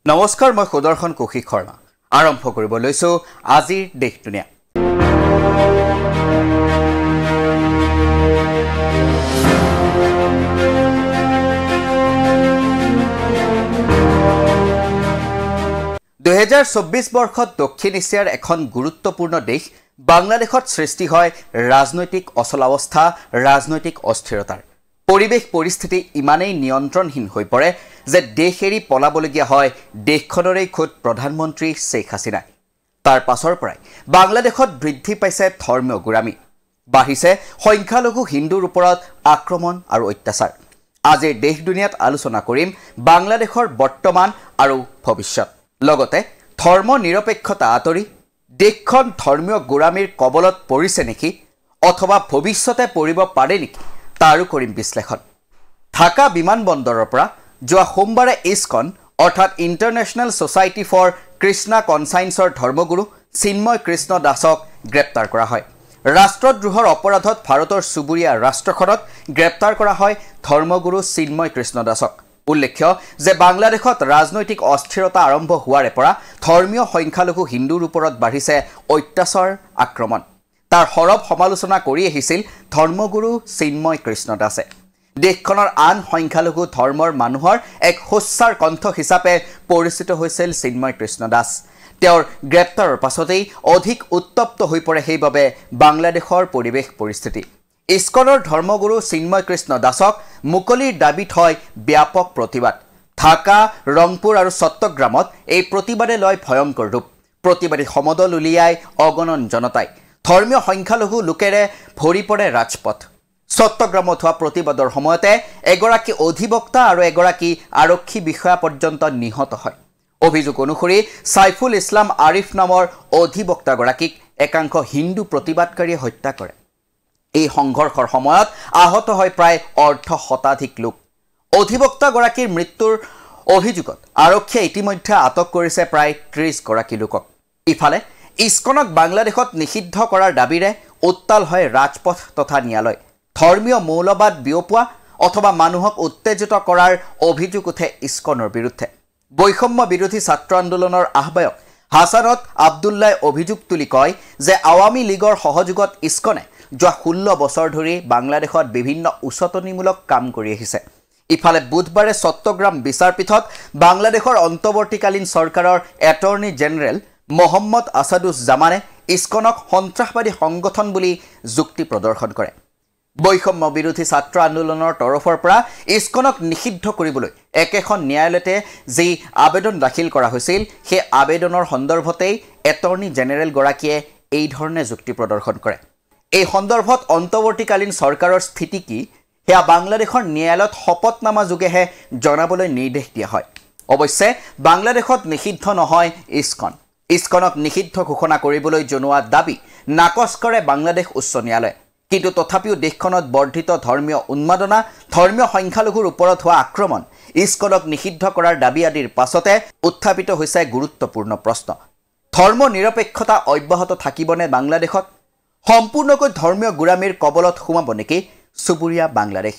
নমস্কাৰ, মই সুদৰ্শন কৌশিক শৰ্মা। আৰম্ভ কৰিব লৈছো আজিৰ দেশ দুনিয়া। বৰ্ষত দক্ষিণ এছিয়াৰ এখন গুৰুত্বপূৰ্ণ দেশ বাংলাদেশত সৃষ্টি হয় ৰাজনৈতিক অচলাৱস্থা, ৰাজনৈতিক অস্থিৰতাৰ। পৰিৱেশ পৰিস্থিতি ইমানেই নিয়ন্ত্ৰণহীন হৈ পৰে যে দেশ এৰি পলাবলগীয়া হয় দেশখনৰে খোদ প্ৰধানমন্ত্ৰী শ্বেখ হাছিনা। তাৰ পাছৰ পৰাই বাংলাদেশত বৃদ্ধি পাইছে ধৰ্মীয় গোৰামী, বাঢ়িছে সংখ্যালঘু হিন্দুৰ ওপৰত আক্ৰমণ আৰু অত্যাচাৰ। আজিৰ দেশ দুনিয়াত আলোচনা কৰিম বাংলাদেশৰ বৰ্তমান আৰু ভৱিষ্যত, লগতে ধৰ্ম নিৰপেক্ষতা আঁতৰি দেশখন ধৰ্মীয় গোৰামীৰ কবলত পৰিছে নেকি, অথবা ভৱিষ্যতে পৰিব পাৰে নেকি, তাৰো কৰিম বিশ্লেষণ। ঢাকা বিমানবন্দৰৰ পৰা যোৱা সোমবাৰে ইস্কন অৰ্থাৎ ইণ্টাৰনেশ্যনেল ছ'চাইটি ফৰ কৃষ্ণা কনচাইন্সৰ ধৰ্মগুৰু চিন্ময় কৃষ্ণ দাসক গ্ৰেপ্তাৰ কৰা হয়। ৰাষ্ট্ৰদ্ৰোহৰ অপৰাধত ভাৰতৰ চুবুৰীয়া ৰাষ্ট্ৰখনত গ্ৰেপ্তাৰ কৰা হয় ধৰ্মগুৰু চিন্ময় কৃষ্ণ দাসক। উল্লেখ্য যে বাংলাদেশত ৰাজনৈতিক অস্থিৰতা আৰম্ভ হোৱাৰে পৰা ধৰ্মীয় সংখ্যালঘু হিন্দুৰ ওপৰত বাঢ়িছে অত্যাচাৰ, আক্ৰমণ। তাৰ সৰব সমালোচনা কৰি আহিছিল ধৰ্মগুৰু চিন্ময় কৃষ্ণ দাসে। দেশখনৰ আন সংখ্যালঘু ধৰ্মৰ মানুহৰ এক সোচ্চাৰ কণ্ঠ হিচাপে পৰিচিত হৈছিল চিন্ময় কৃষ্ণ দাস। তেওঁৰ গ্ৰেপ্তাৰৰ পাছতেই অধিক উত্তপ্ত হৈ পৰে সেইবাবে বাংলাদেশৰ পৰিৱেশ পৰিস্থিতি। ইস্কনৰ ধৰ্মগুৰু চিন্ময় কৃষ্ণ দাসক মুকলিৰ দাবীত হয় ব্যাপক প্ৰতিবাদ। ঢাকা, ৰংপুৰ আৰু চট্টগ্ৰামত এই প্ৰতিবাদে লয় ভয়ংকৰ ৰূপ। প্ৰতিবাদী সমদল উলিয়াই অগণন জনতাই। ধৰ্মীয় সংখ্যালঘু লোকেৰে ভৰি পৰে ৰাজপথ। চট্টগ্ৰামত হোৱা প্ৰতিবাদৰ সময়তে এগৰাকী অধিবক্তা আৰু এগৰাকী আৰক্ষী বিষয়া পৰ্যন্ত নিহত হয়। অভিযোগ অনুসৰি ছাইফুল ইছলাম আৰিফ নামৰ অধিবক্তাগৰাকীক একাংশ হিন্দু প্ৰতিবাদকাৰীয়ে হত্যা কৰে। এই সংঘৰ্ষৰ সময়ত আহত হয় প্ৰায় অৰ্ধশতাধিক লোক। অধিবক্তাগৰাকীৰ মৃত্যুৰ অভিযোগত আৰক্ষীয়ে ইতিমধ্যে আটক কৰিছে প্ৰায় 30 গৰাকী লোকক। ইফালে ইস্কনক বাংলাদেশত নিষিদ্ধ কৰাৰ দাবীৰে উত্তাল হয় ৰাজপথ তথা ন্যায়ালয়। ধৰ্মীয় মৌলবাদ বিয়পোৱা অথবা মানুহক উত্তেজিত কৰাৰ অভিযোগ উঠে ইস্কনৰ বিৰুদ্ধে। বৈষম্য বিৰোধী ছাত্ৰ আন্দোলনৰ আহ্বায়ক হাছানত আব্দুল্লাই অভিযোগ তুলি কয় যে আৱামী লীগৰ সহযোগত ইস্কনে যোৱা 16 বছৰ ধৰি বাংলাদেশত বিভিন্ন উচতনিমূলক কাম কৰি আহিছে। ইফালে বুধবাৰে চট্টগ্ৰাম বিচাৰপীঠত বাংলাদেশৰ অন্তৱৰ্তীকালীন চৰকাৰৰ এটৰ্নী জেনেৰেল মহম্মদ আছাদুজ্জামানে ইস্কনক সন্ত্ৰাসবাদী সংগঠন বুলি যুক্তি প্ৰদৰ্শন কৰে। বৈষম্য বিৰোধী ছাত্ৰ আন্দোলনৰ তৰফৰ পৰা ইস্কনক নিষিদ্ধ কৰিবলৈ একেখন ন্যায়ালয়তে যি আবেদন দাখিল কৰা হৈছিল, সেই আবেদনৰ সন্দৰ্ভতেই এটৰ্নী জেনেৰেলগৰাকীয়ে এই ধৰণে যুক্তি প্ৰদৰ্শন কৰে। এই সন্দৰ্ভত অন্তৱৰ্তীকালীন চৰকাৰৰ স্থিতি কি, সেয়া বাংলাদেশৰ ন্যায়ালয়ত শপতনামা যোগেহে জনাবলৈ নিৰ্দেশ দিয়া হয়। অৱশ্যে বাংলাদেশত নিষিদ্ধ নহয় ইস্কন। ইস্কনক নিষিদ্ধ ঘোষণা কৰিবলৈ জনোৱা দাবী নাকচ কৰে বাংলাদেশ উচ্চ ন্যায়ালয়ে। কিন্তু তথাপিও দেশখনত বৰ্ধিত ধৰ্মীয় উন্মাদনা, ধৰ্মীয় সংখ্যালঘুৰ ওপৰত হোৱা আক্ৰমণ, ইস্কনক নিষিদ্ধ কৰাৰ দাবী আদিৰ পাছতে উত্থাপিত হৈছে গুৰুত্বপূৰ্ণ প্ৰশ্ন। ধৰ্ম নিৰপেক্ষতা অব্যাহত থাকিবনে বাংলাদেশত? সম্পূৰ্ণকৈ ধৰ্মীয় গোৰামীৰ কবলত সোমাব নেকি চুবুৰীয়া বাংলাদেশ?